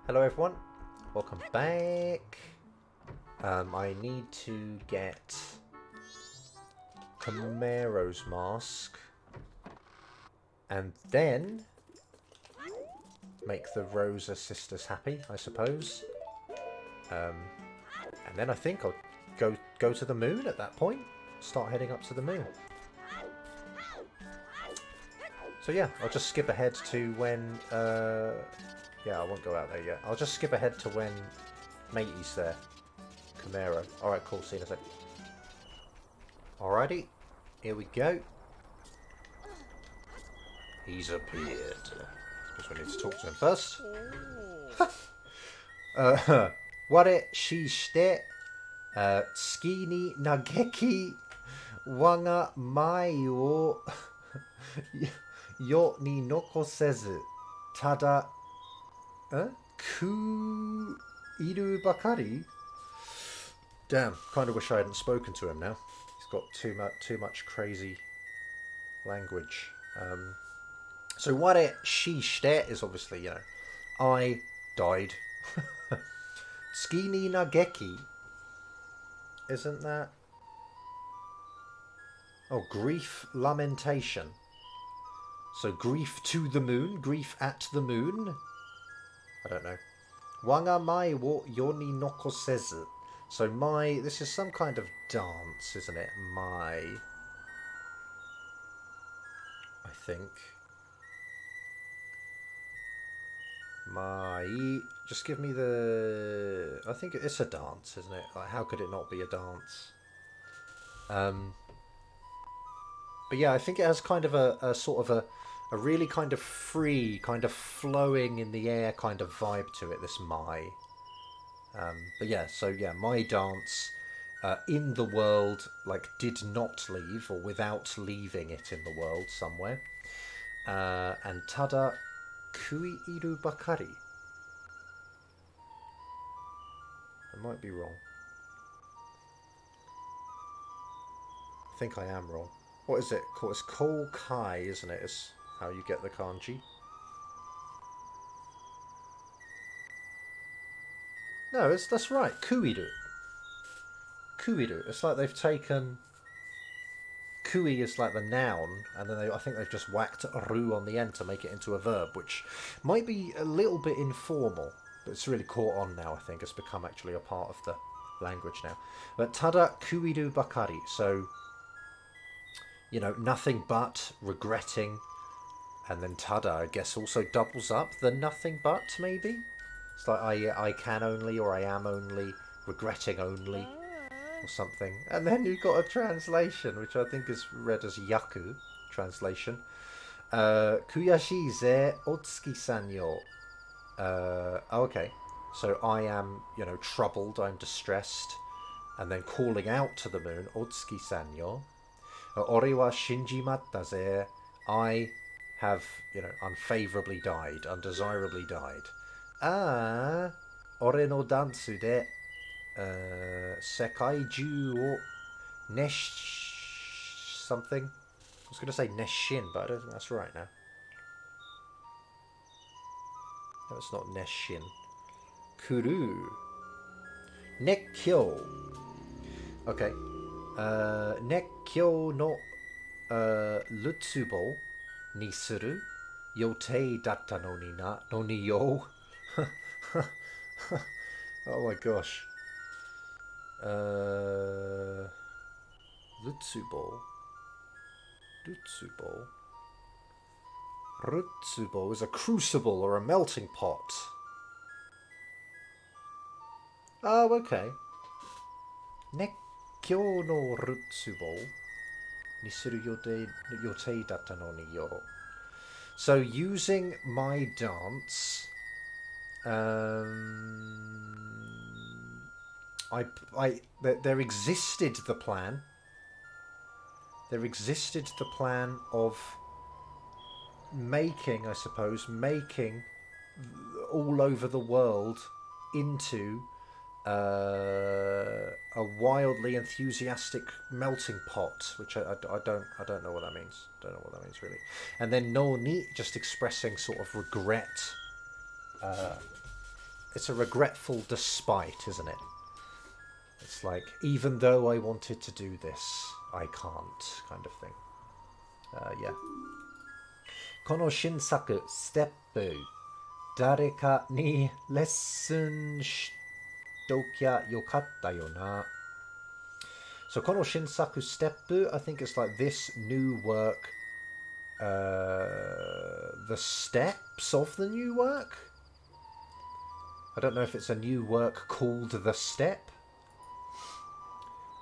Hello everyone, welcome back. I need to get Camaro's mask and then make the Rosa sisters happy, I suppose. And then I think I'll go to the moon at that point. Start heading up to the moon. So yeah, I'll just skip ahead to when... yeah, I won't go out there yet. I'll just skip ahead to when Matey's there. Camaro. Alright, cool. See you in a sec. Alrighty. Here we go. He's appeared. Because we need to talk to him first. Ware shishite tsuki ni nageki waga mai wo yo ni nokosezu tada ku iru bakari. Damn, kind of wish I hadn't spoken to him now. He's got too much crazy language. So ware shishite is obviously, you know, I died. Tsuki ni nageki, isn't that? Oh, grief lamentation. So grief to the moon, grief at the moon. I don't know. Waga mai wo yoni nokosezu. So my, this is some kind of dance, isn't it? Mai. I think. Mai. Just give me the... I think it's a dance, isn't it? Like, how could it not be a dance? But yeah, I think it has kind of a sort of a really kind of free, kind of flowing in the air kind of vibe to it, this Mai. But yeah, so yeah, my dance in the world, like, did not leave, or without leaving it in the world somewhere. And tada kui iru bakari. I might be wrong. I think I am wrong. What is it called? It's Kol Kai, isn't it? It's how you get the kanji. No, that's right. Kuiru. Kuiru. It's like they've taken kui is like the noun, and then I think they've just whacked ru on the end to make it into a verb, which might be a little bit informal, but it's really caught on now. I think it's become actually a part of the language now. But tada kuiru bakari. So, you know, nothing but, regretting, and then tada, I guess, also doubles up the nothing but, maybe? It's like I can only, or I am only, regretting only, or something. And then you've got a translation, which I think is read as yaku translation. Kuyashii ze otsuki-san yo. Oh, okay. So I am, you know, troubled, I'm distressed, and then calling out to the moon, otsuki-san yo. Ore wa shinjimatta ze. I have, you know, unfavorably died, undesirably died. Ah, ore no dansu de sekai ju wo nesh something. I was going to say neshin, but I don't think that's right now. No, it's not neshin. Kuru. Nekkyo. Okay. Nekkyo no rutsubo ni suru yotei datta no ni yo. Oh my gosh. Rutsubo. Rutsubo is a crucible or a melting pot. Oh, okay. Nekkyo no rutsubo ni suru yotei datta no ni yo. So using my dance, there existed the plan. There existed the plan of making, I suppose, all over the world into a wildly enthusiastic melting pot, which I don't know what that means. Don't know what that means really. And then no ni, just expressing sort of regret it's a regretful despite, isn't it? It's like, even though I wanted to do this, I can't, kind of thing. Yeah. この新作ステップ誰かにレッスンしときゃよかったよな So この新作ステップ I think it's like this new work the steps of the new work I don't know if it's a new work called the step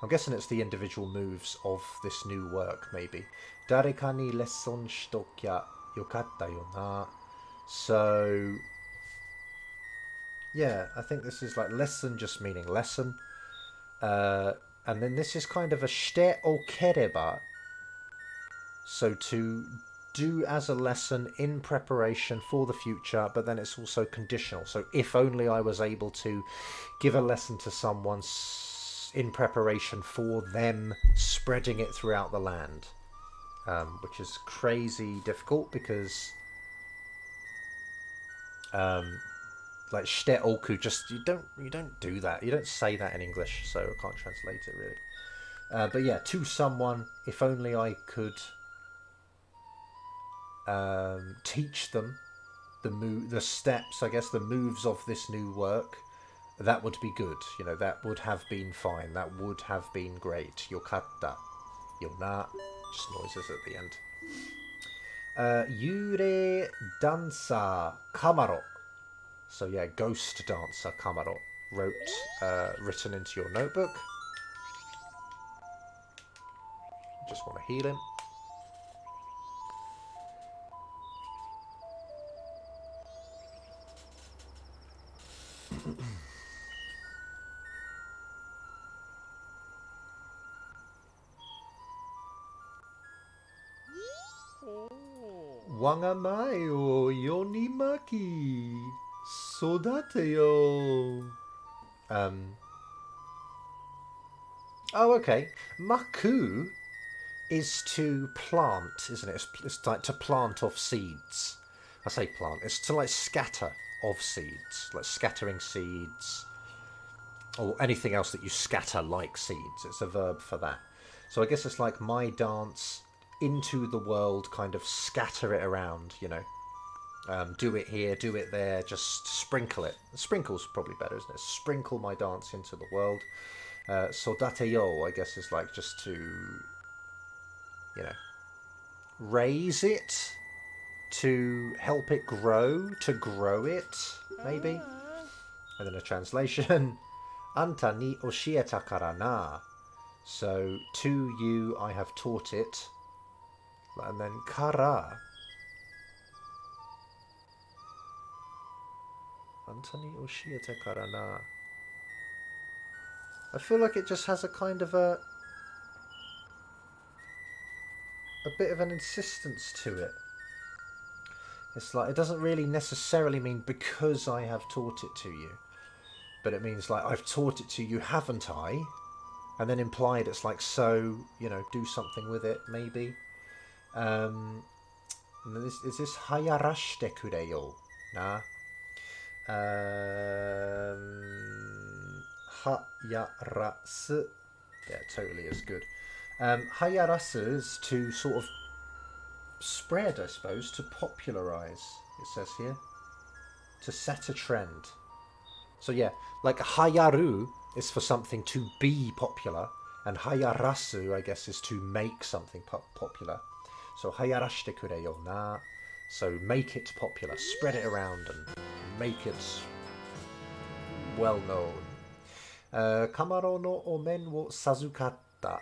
I'm guessing it's the individual moves of this new work maybe 誰かにレッスンしときゃよかったよな So yeah, I think this is like lesson just meaning lesson. And then this is kind of a shite okereba. So to do as a lesson in preparation for the future, but then it's also conditional. So if only I was able to give a lesson to someone in preparation for them spreading it throughout the land. Which is crazy difficult because like shite oku, just you don't do that. You don't say that in English, so I can't translate it really. But yeah, to someone, if only I could teach them the steps, I guess, the moves of this new work, that would be good. You know, that would have been fine. That would have been great. Yokatta. Yona. Just noises at the end. Yurei dancer Kamaro. So yeah, ghost dancer Kamaro written into your notebook. Just want to heal him. Wangamai o yonimaki sodate yo. Oh, okay. Maku is to plant, isn't it? It's like to plant off seeds. I say plant. It's to like scatter of seeds, like scattering seeds, or anything else that you scatter like seeds. It's a verb for that. So I guess it's like my dance into the world, kind of scatter it around, you know. Do it here, do it there, just sprinkle it. Sprinkle's probably better, isn't it? Sprinkle my dance into the world. Sodate yo, I guess, is like just to, you know, raise it, to help it grow, to grow it, maybe. And then a translation. Anta ni oshieta kara na. So, to you I have taught it. And then kara. Antani oshiete kara na. I feel like it just has a kind of a bit of an insistence to it. It's like, it doesn't really necessarily mean because I have taught it to you. But it means like, I've taught it to you, haven't I? And then implied it's like, so, you know, do something with it, maybe. Is this hayarashite kureyo? Nah. Hayarasu. Yeah, totally is good. Hayarasu is to sort of spread, I suppose, to popularize, it says here. To set a trend. So yeah, like hayaru is for something to be popular, and hayarasu, I guess, is to make something popular. So hayarashite kureyo na. So make it popular, spread it around and make it well known. Kamaro no omen wo sazukatta.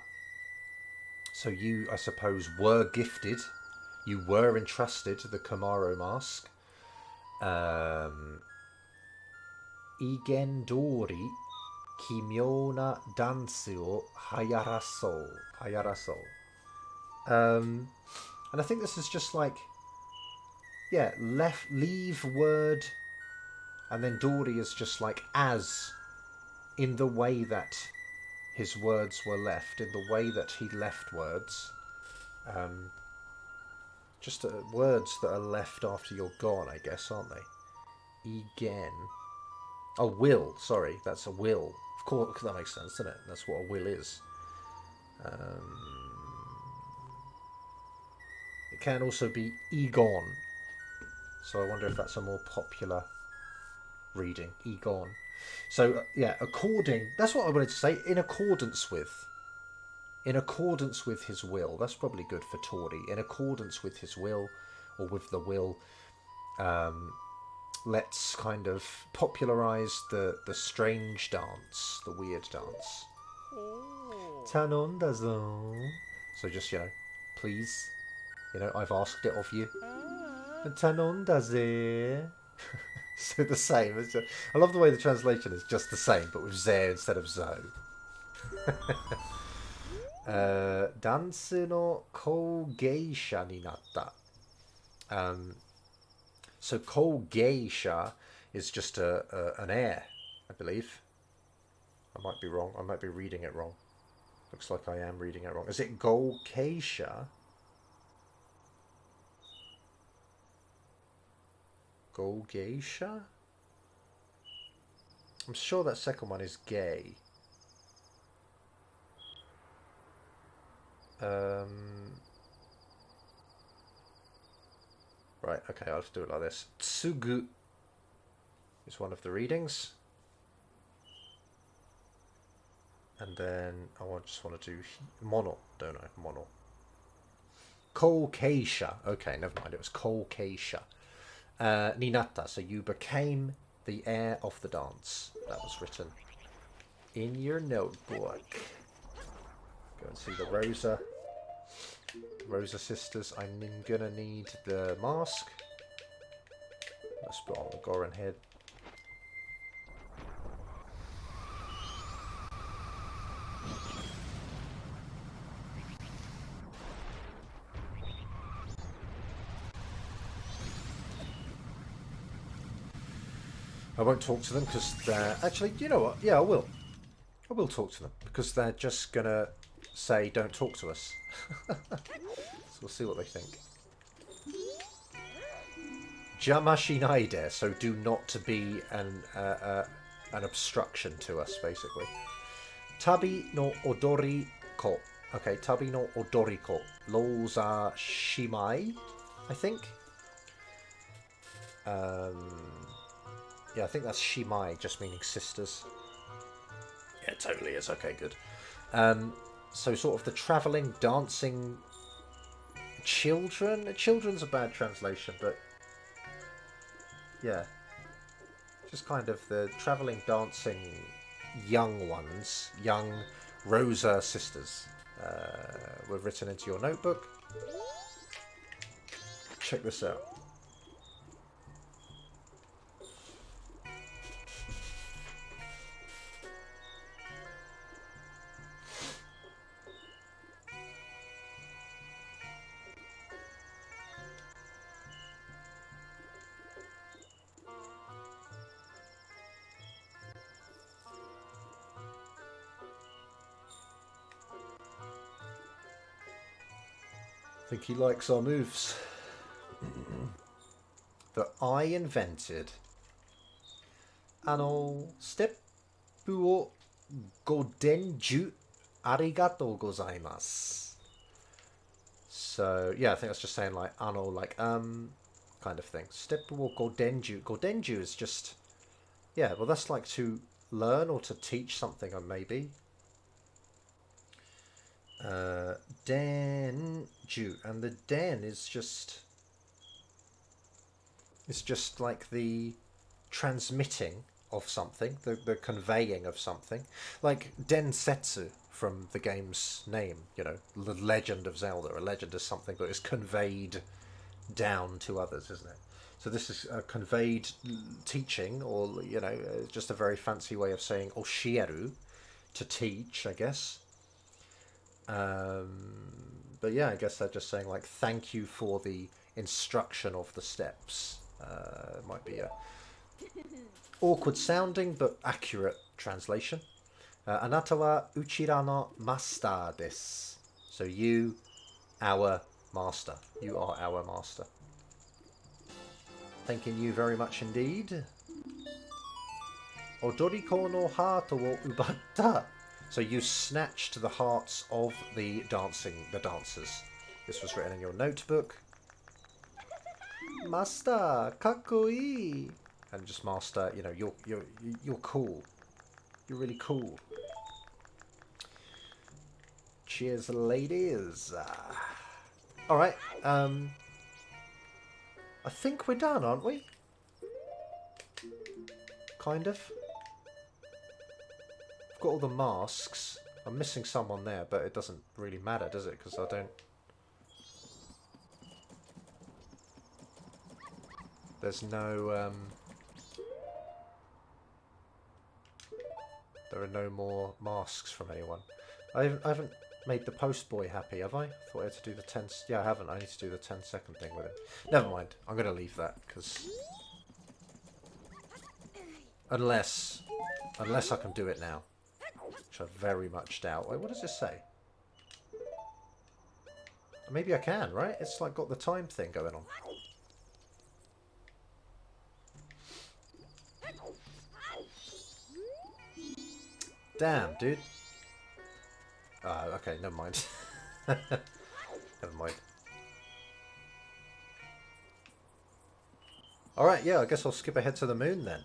So you, I suppose, were gifted. You were entrusted the Kamaro mask. Igen dori kimyona dansu o hayaraso. And I think this is just like, yeah, leave word, and then Dori is just like as, in the way that his words were left, in the way that he left words. Just words that are left after you're gone, I guess, aren't they? Igen. A will, sorry, that's a will. Of course, that makes sense, doesn't it? That's what a will is. It can also be Egon. So I wonder if that's a more popular reading. Egon. So, yeah, according... That's what I wanted to say. In accordance with. In accordance with his will. That's probably good for Tori. In accordance with his will, or with the will, let's kind of popularise the strange dance, the weird dance. Tanondazo. So just, please, I've asked it of you. Tanondaze. So the same. I love the way the translation is just the same, but with ze instead of zo. Danse no kougeisha ni natta. So kougeisha is just an heir, I believe. I might be wrong. I might be reading it wrong. Looks like I am reading it wrong. Is it Golkeisha? Golgeisha? I'm sure that second one is gay. Right, okay, I'll have to do it like this. Tsugu is one of the readings. And then I just want to do mono, don't I? Mono. Kolkeisha. Okay, never mind. It was Kolkeisha. Ninata. So you became the heir of the dance. That was written in your notebook. Go and see the Rosa sisters. I'm gonna need the mask. Let's put on the Goran head. I won't talk to them because they're... Actually, you know what? Yeah, I will. I will talk to them because they're just going to say, don't talk to us. So we'll see what they think. Jamashinaide, so do not to be an obstruction to us, basically. Tabi no odori ko. Okay, tabi no odori ko. Those are shimai, I think. Yeah, I think that's shimai, just meaning sisters. Yeah, it totally is. Okay, good. So sort of the travelling, dancing children. Children's a bad translation, but yeah. Just kind of the travelling, dancing young ones, young Rosa sisters were written into your notebook. Check this out. I think he likes our moves. That I invented. Step wo godenju arigatou gozaimasu. So yeah, I think that's just saying like like kind of thing. Step wo godenju. Godenju is just, yeah, well that's like to learn or to teach something, or maybe. Denju, and the den is just, it's just like the transmitting of something, the conveying of something, like densetsu from the game's name, the Legend of Zelda. A legend is something that is conveyed down to others, isn't it? So this is a conveyed teaching, or just a very fancy way of saying oshieru, to teach, I guess. But yeah, I guess they're just saying like thank you for the instruction of the steps. It might be a awkward sounding but accurate translation. Anata wa uchira no master desu. So you, our master. You are our master. Thanking you very much indeed. Odoriko no hato wo ubatta. So you snatched the hearts of the dancers. This was written in your notebook. Master, kakkoi. And just master, you know, you're cool. You're really cool. Cheers, ladies. All right. I think we're done, aren't we? Kind of. I've got all the masks. I'm missing someone there, but it doesn't really matter, does it? Because I don't... There's no... There are no more masks from anyone. I haven't made the post boy happy, have I? Thought I had to do the 10... Yeah, I haven't. I need to do the 10-second thing with it. Never mind. I'm going to leave that, because... Unless I can do it now. Which I very much doubt. Wait, what does this say? Maybe I can, right? It's like got the time thing going on. Damn, dude. Okay, never mind. Never mind. Alright, yeah, I guess I'll skip ahead to the moon then.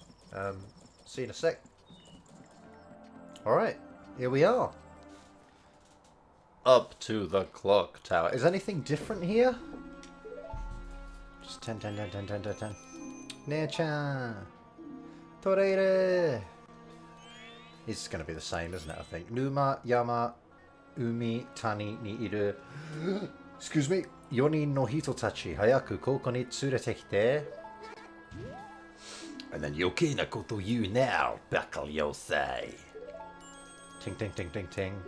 See you in a sec. Alright, here we are. Up to the clock tower. Is anything different here? Just 10, 10, 10, 10, 10, 10, 10. Necha. Torere. It's going to be the same, isn't it, I think? Numa, Yama, Umi, Tani, ni iru. Excuse me. Yoni no hito tachi, hayaku koko ni tsurete kite. And then yoke na koto you now, bakal yosei. Ting, ting, ting, ting, ting.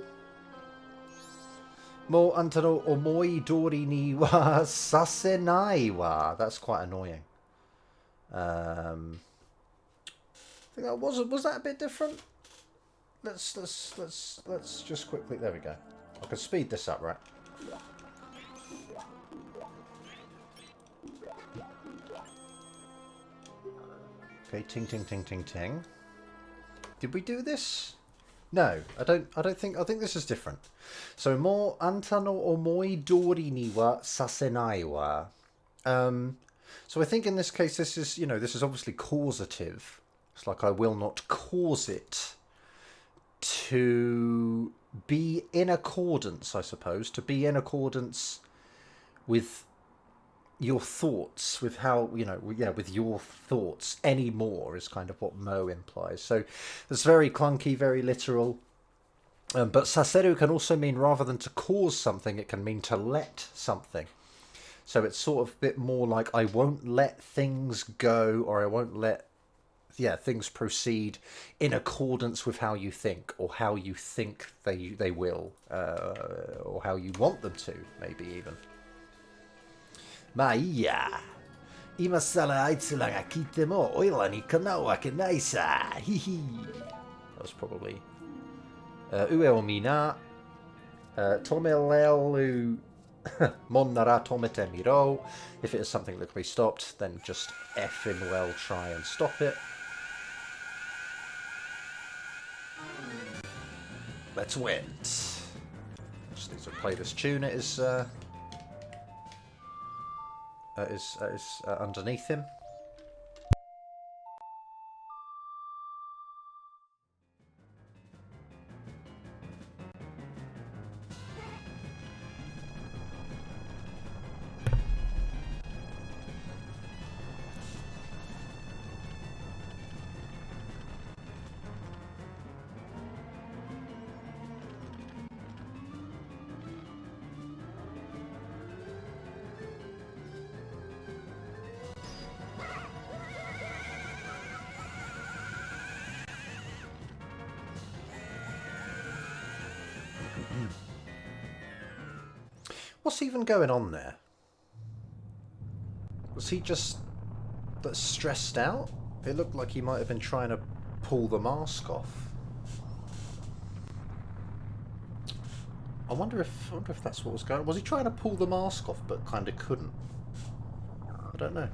Mo anta no omoi dori ni wa sasenai wa. That's quite annoying. I think that was that a bit different? Let's just quickly. There we go. I can speed this up, right? Okay, ting ting ting ting ting. Did we do this? No, I think this is different. So mo anta no omoi dori ni wa sasenai wa. So I think in this case this is, you know, this is obviously causative. It's like I will not cause it to be in accordance, I suppose, to be in accordance with your thoughts, with how, you know, yeah, with your thoughts anymore is kind of what mo implies. So it's very clunky, very literal. But saseru can also mean, rather than to cause something, it can mean to let something. So it's sort of a bit more like I won't let things go, or I won't let, yeah, things proceed in accordance with how you think, or how you think they will, or how you want them to, maybe even. Ma iya. Ima sara aitsura ga kite mo oira ni kanau wake nai sa. Hihi. That was probably ue o mina. Tome leolu mon nara tomete miro. If it is something that can be stopped, then just effing well try and stop it. Let's wait. Just need to play this tune. It is underneath him. What's even going on there? Was he just stressed out? It looked like he might have been trying to pull the mask off. I wonder if that's what was going on. Was he trying to pull the mask off but kind of couldn't? I don't know.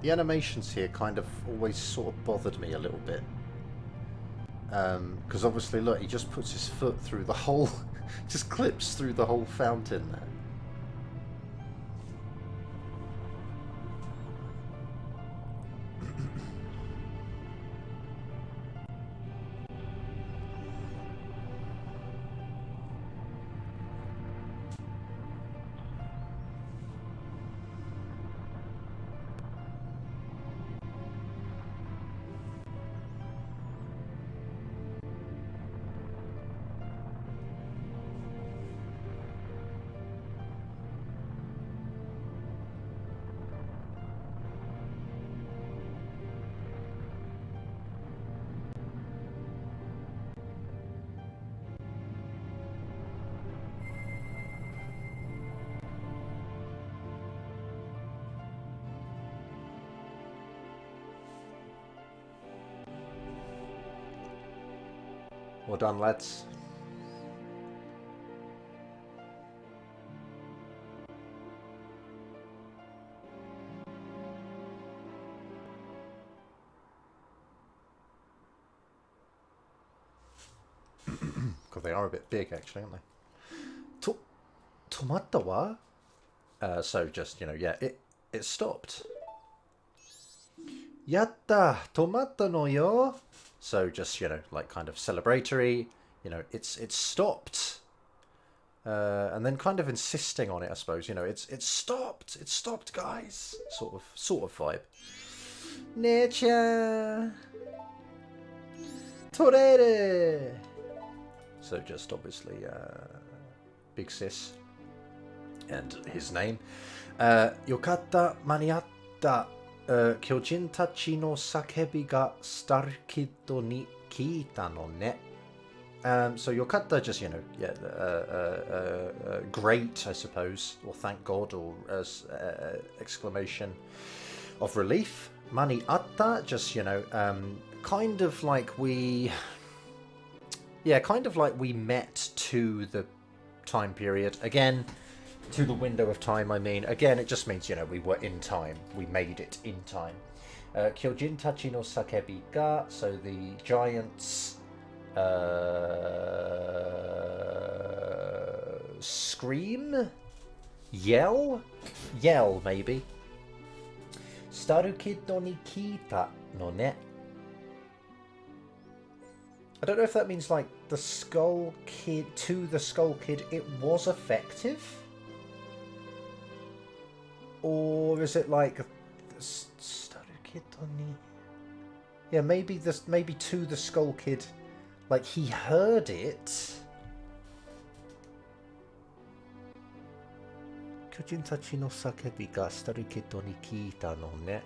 The animations here kind of always sort of bothered me a little bit. Because obviously, look, he just puts his foot through the whole... just clips through the whole fountain there. Well done, lads. God, they are a bit big, actually, aren't they? Tomatta wa? So just, yeah, it stopped. Yatta! Tomatta no yo! So just, like kind of celebratory, it's stopped. And then kind of insisting on it, I suppose, it's stopped, guys. Sort of vibe. Nature! Torere! So just obviously, Big Sis. And his name. Yokatta maniatta. 巨人たちの叫びがスタルキッドに聞いたのね。So yokatta just, great, I suppose, or thank God, or exclamation of relief. Mani atta, just, kind of like we met to the time period. Again, to the window of time, I mean. Again, it just means, we were in time. We made it in time. Kyojin tachi no sakebi ga, so the giants scream? Yell, maybe. Starukiddo ni kita no ne. I don't know if that means, like, the Skull Kid, to the Skull Kid, it was effective? Or is it like yeah, maybe to the Skull Kid, like he heard it. Kyojin tachi no sakebi ga Staru Kiddo ni kiita no ne.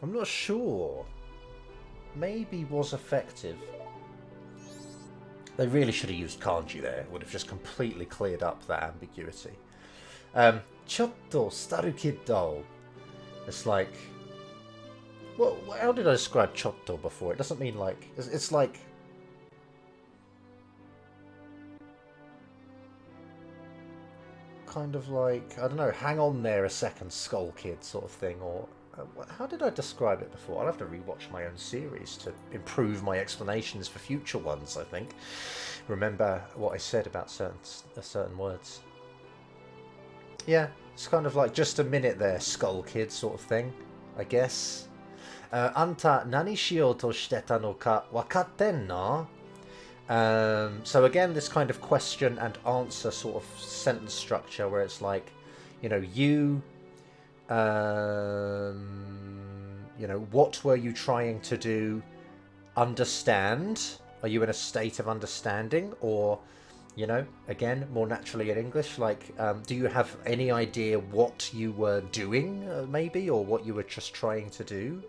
I'm not sure. Maybe was effective. They really should have used kanji there. It would have just completely cleared up that ambiguity. Chotto staru kiddo. It's like, well, how did I describe chotto before? It doesn't mean like, it's like, kind of like, I don't know, hang on there a second, Skull Kid sort of thing, or how did I describe it before? I'll have to rewatch my own series to improve my explanations for future ones, I think. Remember what I said about certain words. Yeah, it's kind of like just a minute there, Skull Kid sort of thing, I guess. Anta nani shio to shiteta no ka wakatten no? So again, this kind of question and answer sort of sentence structure where it's like, you, what were you trying to do? Understand? Are you in a state of understanding? Or, again, more naturally in English, like, do you have any idea what you were doing, maybe, or what you were just trying to do?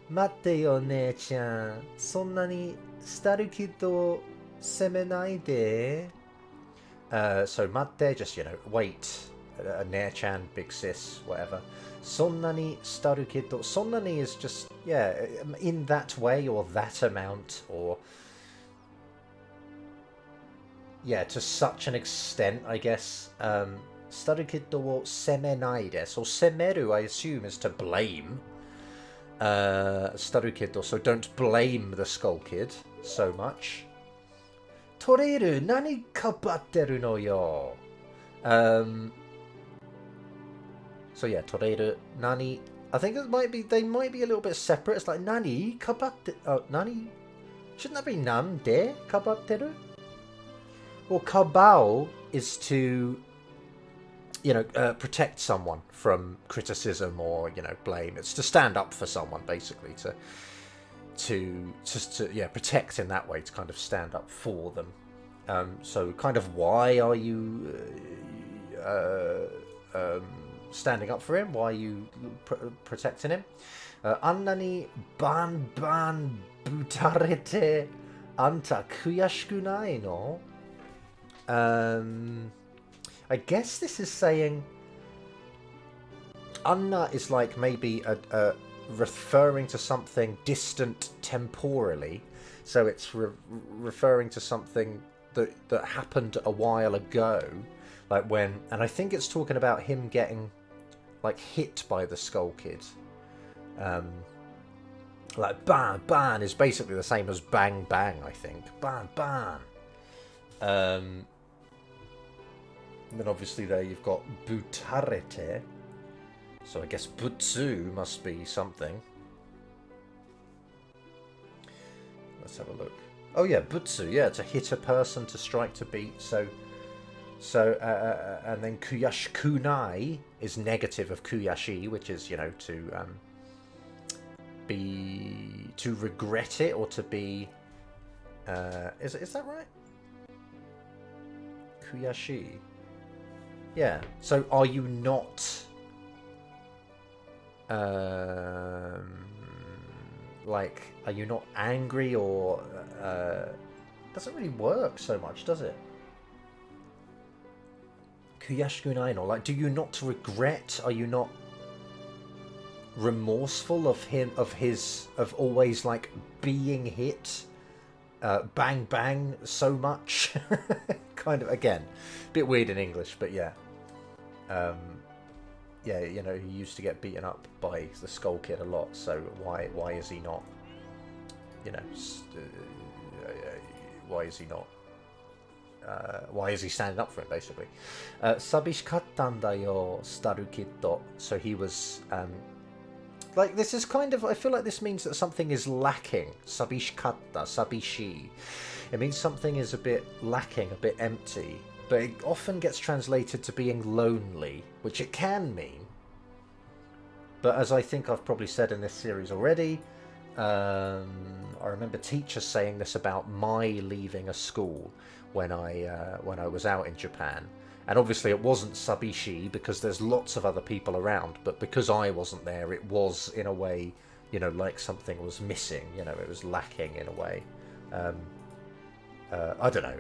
待ってよ姉ちゃん、そんなにスタルキッドを責めないで。So 待って, just, wait. Nair-chan, big sis, whatever. そんなにスタルキッド. そんなに is just, yeah, in that way, or that amount, or yeah, to such an extent, I guess. Staru kid wo semenai desu. Or semeru, I assume, is to blame. Staru kid, so don't blame the Skull Kid so much. Toreru, nani kabatteru no yo? So yeah, toreru, nani. I think they might be a little bit separate. It's like nani kabatte. Oh, nani. Shouldn't that be nan de kabatteru? Well, kabao is to, protect someone from criticism or, blame. It's to stand up for someone, basically, to protect in that way, to kind of stand up for them. So kind of why are you standing up for him? Why are you protecting him? Annani ban butarete anta kuyashiku nai no? I guess this is saying Anna is like maybe a referring to something distant temporally, so it's referring to something that happened a while ago, like when, and I think it's talking about him getting like hit by the Skull Kid. Like ban is basically the same as bang bang, I think. Ban. And then obviously there you've got butarete. So I guess butsu must be something. Let's have a look. Oh yeah, butsu, yeah, to hit a person, to strike, to beat. So and then kuyashikunai is negative of kuyashi, which is, to regret it, or to be is that right? Kuyashi. Yeah. So are you not are you not angry, or doesn't really work so much, does it? Kuyashikunai no, like, do you not regret? Are you not remorseful of always like being hit, bang bang so much? Kind of, again, a bit weird in English, but yeah. Yeah, he used to get beaten up by the Skull Kid a lot, so why is he not, why is he standing up for him, basically? Sabishikattan da yo, staru kiddo. So he was, like, this is kind of, I feel like this means that something is lacking. Sabishikatta, sabishi. It means something is a bit lacking, a bit empty. But it often gets translated to being lonely, which it can mean. But as I think I've probably said in this series already, I remember teachers saying this about my leaving a school when I was out in Japan. And obviously it wasn't sabishi because there's lots of other people around, but because I wasn't there, it was in a way, like something was missing, it was lacking in a way. I don't know,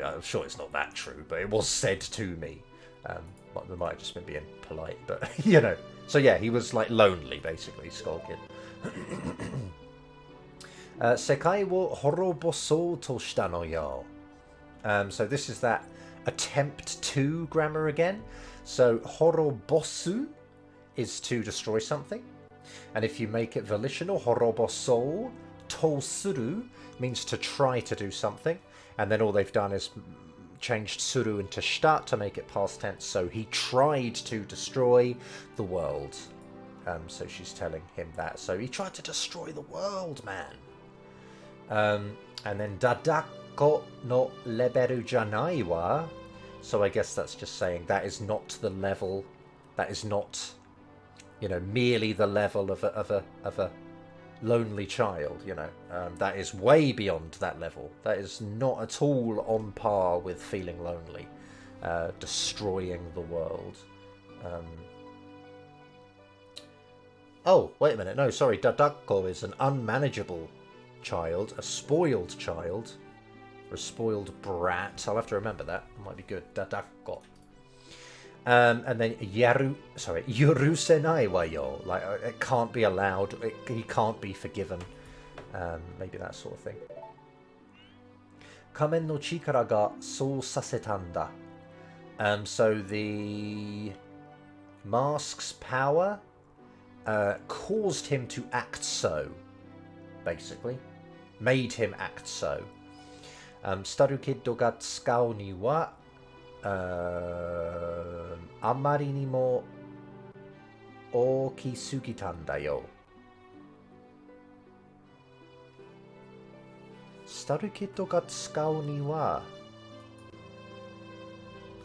I'm sure it's not that true, but it was said to me. They might have just been being polite, but, So yeah, he was like lonely, basically, Skull Kid. Sekai wo horobosou to shita no yo. So this is that attempt to grammar again. So horobosu is to destroy something, and if you make it volitional, horobosou to suru means to try to do something, and then all they've done is changed suru into shita to make it past tense. So he tried to destroy the world. So she's telling him that. So he tried to destroy the world, man. And then dadako no leberu janai wa. So I guess that's just saying that is not the level. That is not, merely the level of a lonely child. That is way beyond that level. That is not at all on par with feeling lonely, destroying the world. Oh, wait a minute. No, sorry. Dadako is an unmanageable child, a spoiled child, or a spoiled brat. I'll have to remember that. It might be good. Dadako. And then yurusenai wa yo. Like, it can't be allowed. He can't be forgiven. Maybe that sort of thing. Kamen no chikara ga sou sasetan da. So the mask's power caused him to act so, basically. Made him act so. スタルキッドが使うには、あまりにも大きすぎたんだよ。スタルキッドが使うには、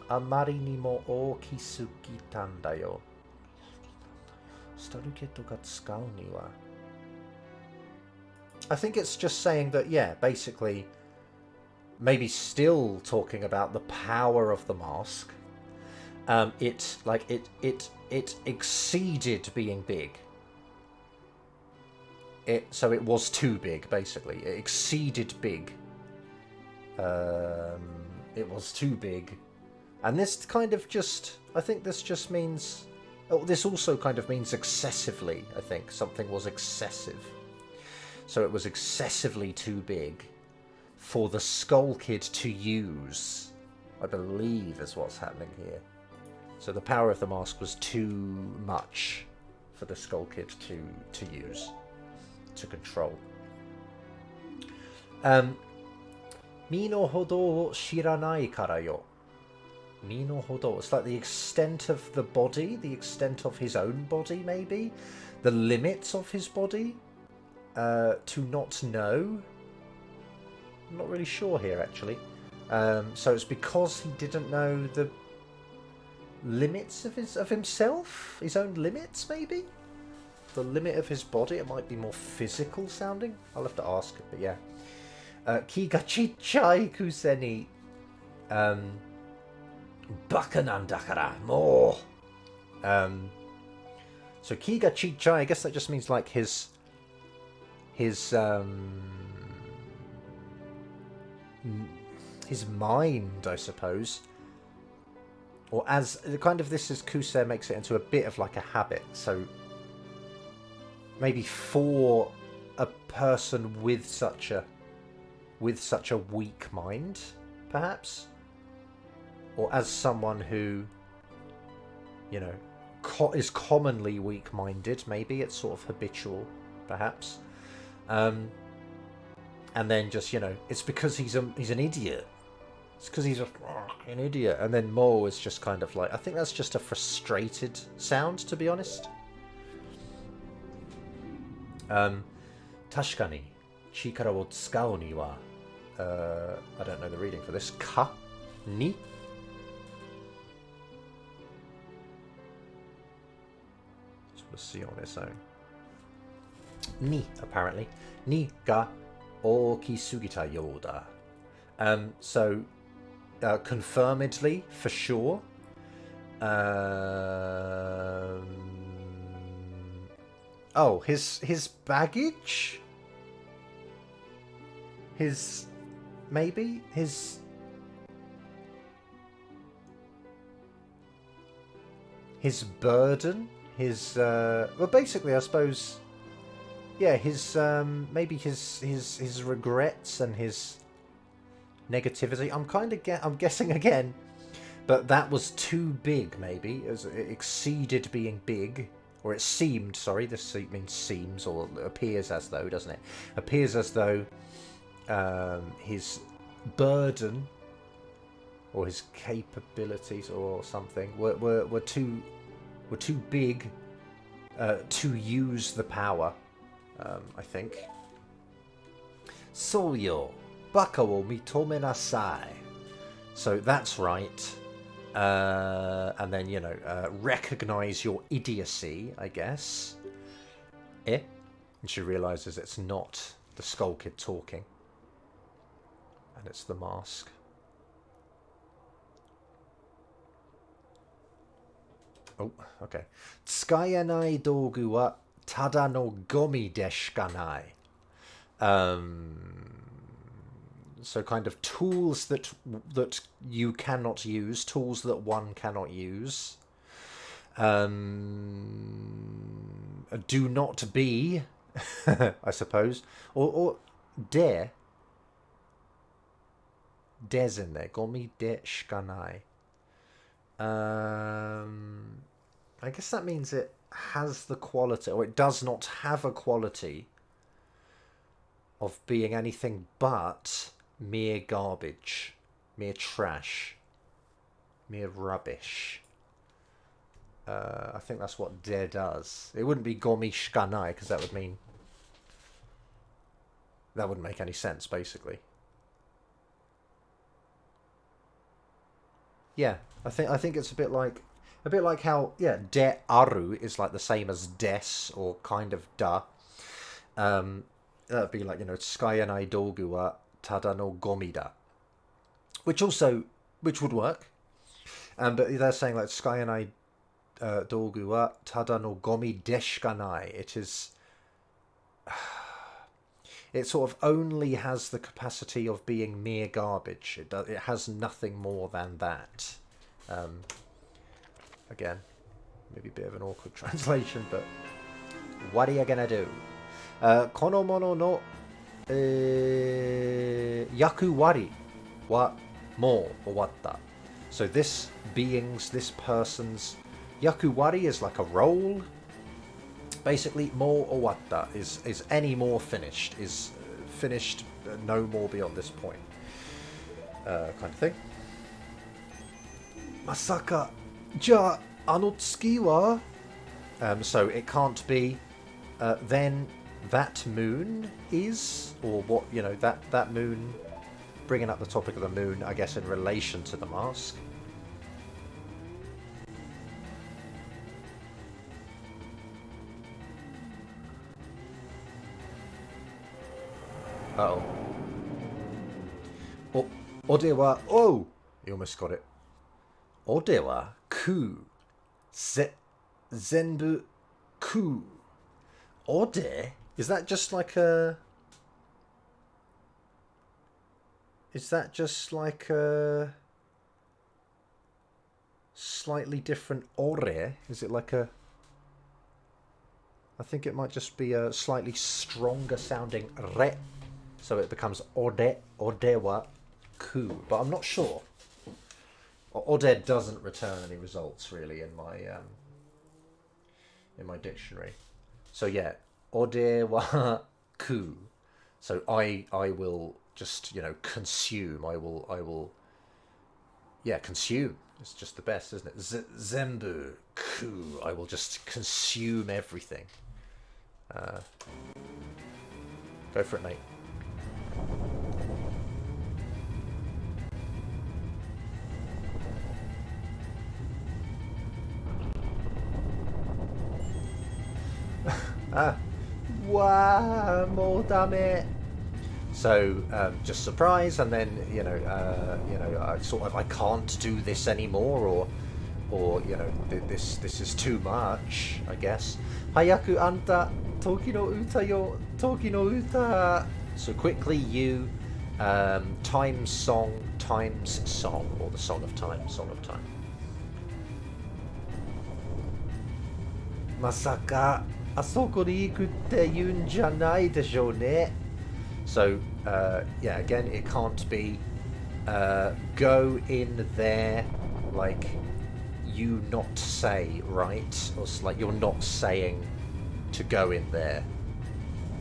あまりにも大きすぎたんだよ。スタルキッドが使うには。I think it's just saying that, yeah, basically, maybe still talking about the power of the mask. It exceeded being big. So it was too big, basically. It exceeded big. It was too big. And this kind of just, I think this just means, oh, this also kind of means excessively, I think. Something was excessive. So it was excessively too big for the Skull Kid to use, I believe is what's happening here. So the power of the mask was too much for the Skull Kid to use, to control. Mi no hodo wo shiranai kara yo. Mi no hodo. It's like the extent of the body, the extent of his own body, maybe? The limits of his body? To not know? I'm not really sure here, actually. So it's because he didn't know the limits of himself? His own limits, maybe? The limit of his body? It might be more physical sounding? I'll have to ask, but yeah. Ki ga chichai kusei ni baka nan dakara mo. So ki ga chichai, I guess that just means like his mind, I suppose. Or as kind of this is Kusei makes it into a bit of like a habit. So maybe for a person with such a weak mind, perhaps, or as someone who, you know, is commonly weak-minded, maybe it's sort of habitual, perhaps. And then just, you know, it's because he's an idiot. It's because he's an idiot. And then Mo is just kind of like, I think that's just a frustrated sound, to be honest. Tashikani, chikara wo tsukau ni wa, I don't know the reading for this. Ka ni. Just want to see on its own. Ni, apparently. Ni ga okisugita yoda. So, confirmedly, for sure. Oh, his baggage? Maybe? His burden? Well, basically, I suppose, yeah, maybe his regrets and his negativity. I'm guessing again, but that was too big, maybe. It exceeded being big, or it seemed, sorry, this means seems, or appears as though, doesn't it? Appears as though his burden, or his capabilities, or something, were too big to use the power, I think. Soyo. Baka wo mitome nasai. So that's right. And then, you know, recognize your idiocy, I guess. And she realizes it's not the Skull Kid talking. And it's the mask. Oh, okay. Tsukayanai dogu wa tada no gomi deshikanai. So kind of tools that you cannot use, tools that one cannot use. Do not be, I suppose, or dare. Des in there. Gomi de shikanai. I guess that means it has the quality, or it does not have a quality of being anything but mere garbage, mere trash, mere rubbish. I think that's what de does. It wouldn't be gomi shikanai, because that would mean... that wouldn't make any sense, basically. Yeah, I think it's a bit like how, yeah, de aru is like the same as des, or kind of da. That'd be like, you know, tsukayanai dogu wa tada no gomi da, which would work. But they're saying like tsukayanai dogu wa tada no gomi deshikanai. It sort of only has the capacity of being mere garbage. It has nothing more than that. Again, maybe a bit of an awkward translation, but what are you gonna do? Kono mono no yakuwari wa mo owatta. So this person's yakuwari is like a role. Basically, mo owatta is any more finished, is finished, no more beyond this point, kind of thing. Masaka, ja ano tsuki wa? So it can't be, then that moon is, or what, you know, that moon, bringing up the topic of the moon, I guess, in relation to the mask. Uh-oh. Ode wa... Oh! You almost got it. Ode wa ku. Zenbu ku. Ode? Is that just like a... Is that just like a... slightly different ore? Is it like a... I think it might just be a slightly stronger sounding re. So it becomes ode wa ku, but I'm not sure. Ode doesn't return any results really in my dictionary. So yeah, ode wa ku. So I will just, you know, consume. I will. Yeah, consume. It's just the best, isn't it? Zenbu ku. I will just consume everything. Go for it, Nate. Wow, more dame. So just surprise, and then sort of I can't do this anymore, or you know, this is too much, I guess. Hayaku anta toki no uta yo, toki no uta. So quickly, you times song, or the song of time. Masaka asoko ni iku tte yun janai deshou ne. So yeah, again, it can't be go in there, like you not say, right? Or like you're not saying to go in there,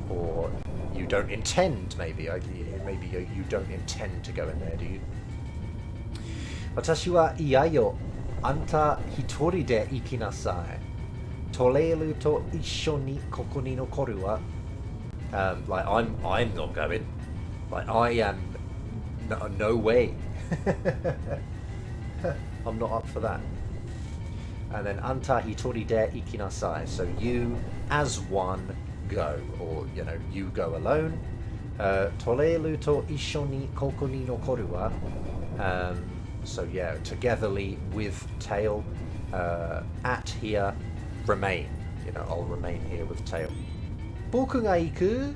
or you don't intend, maybe you don't intend to go in there, do you? Watashi wa iya yo, anta hitori de ikinasai. Toreru to issho ni koko ni nokoru wa. Like I'm not going. Like I am, no way. I'm not up for that. And then anta hitori de ikinasai. So you as one go, or you know, you go alone. Toreru to issho ni koko ni nokoru wa. So yeah, togetherly with tail, at here, remain. You know, I'll remain here with tail. Boku ga iku.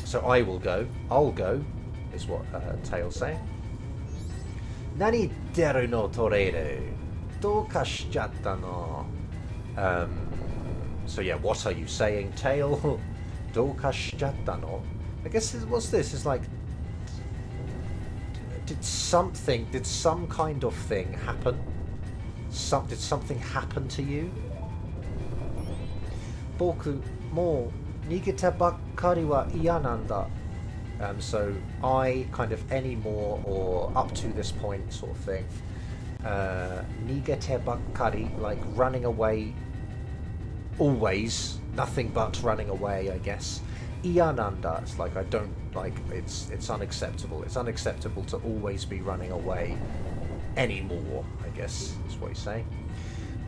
So I will go. I'll go, is what tail's saying. Nani deru no toreru? Do ka shichatta no? So yeah, what are you saying, tail? Do ka shichatta no? I guess what's this? It's like, did some kind of thing happen? Did something happen to you? Boku mo nigeta bakkari wa iya nanda. So I kind of anymore or up to this point sort of thing. Nigete bakkari, like running away always, nothing but running away, I guess. Iyananda, it's like I don't like, it's unacceptable. It's unacceptable to always be running away anymore, I guess is what he's saying.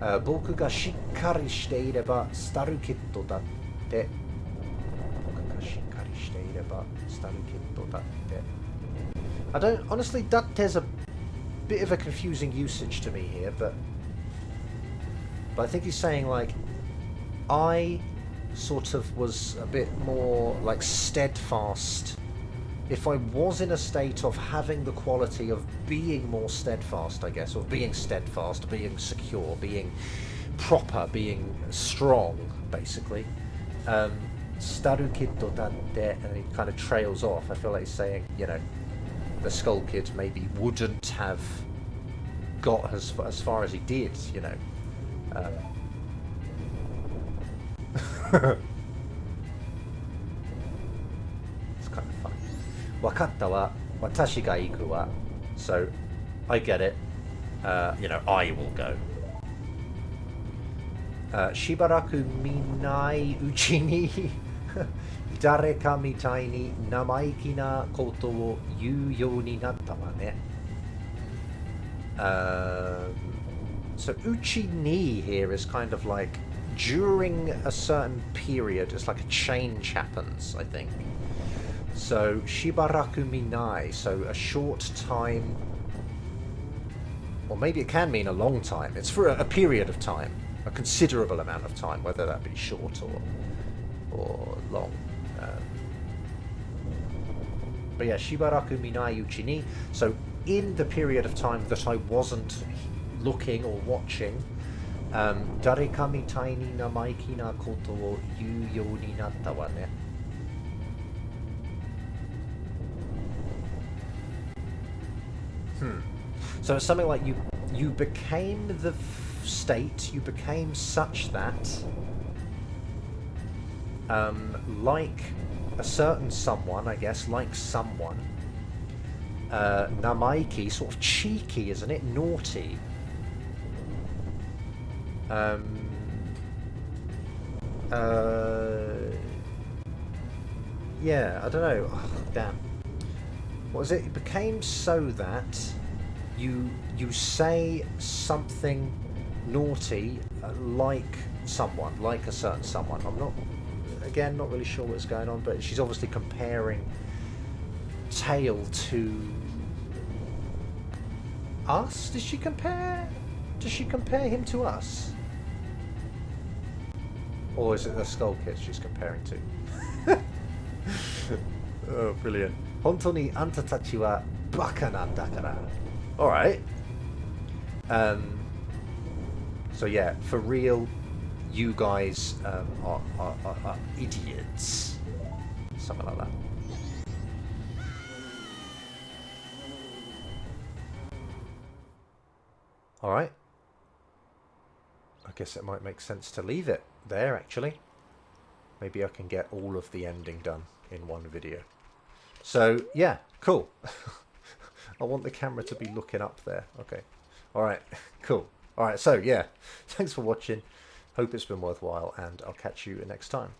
Boku ga shikkari shite ireba staru kitto datte. Boku ga shikkari shite ireba staru kitto datte. I don't, honestly, datte's a bit of a confusing usage to me here, but I think he's saying like, I sort of was a bit more like steadfast. If I was in a state of having the quality of being more steadfast, I guess, or being steadfast, being secure, being proper, being strong, basically. Staru kiddo datte, and he kind of trails off. I feel like he's saying, you know, the Skull Kid maybe wouldn't have got as far as he did, you know. It's kind of funny. Wakatta wa watashi ga iku wa. So, I get it. You know, I will go. Shibaraku minai uchi ni dareka mitai ni namaiki na koto wo iu you ni natta wa ne. So uchi ni here is kind of like during a certain period, it's like a change happens, I think. So shibaraku minai, so a short time, or maybe it can mean a long time. It's for a period of time, a considerable amount of time, whether that be short or long. But yeah, shibaraku minai uchi ni. So in the period of time that I wasn't looking or watching, dareka mitai ni namaiki na koto wo iu you ni natta wa ne. So it's something like you became the state, you became such that, like a certain someone, I guess, like someone, namaiki, sort of cheeky, isn't it? Naughty. Yeah, I don't know. Oh, damn. What was it? It became so that you say something naughty like someone, like a certain someone. I'm not really sure what's going on, but she's obviously comparing Tail to us. Does she compare him to us? Or is it the Skull Kid she's comparing to? Oh, brilliant. Hontou ni anta tachi wa baka nan dakara. Alright. So yeah, for real, you guys are idiots. Something like that. Alright. I guess it might make sense to leave it there, actually. Maybe I can get all of the ending done in one video. So, yeah, cool. I want the camera to be looking up there. Okay. Alright, cool. Alright, so, yeah. Thanks for watching. Hope it's been worthwhile, and I'll catch you next time.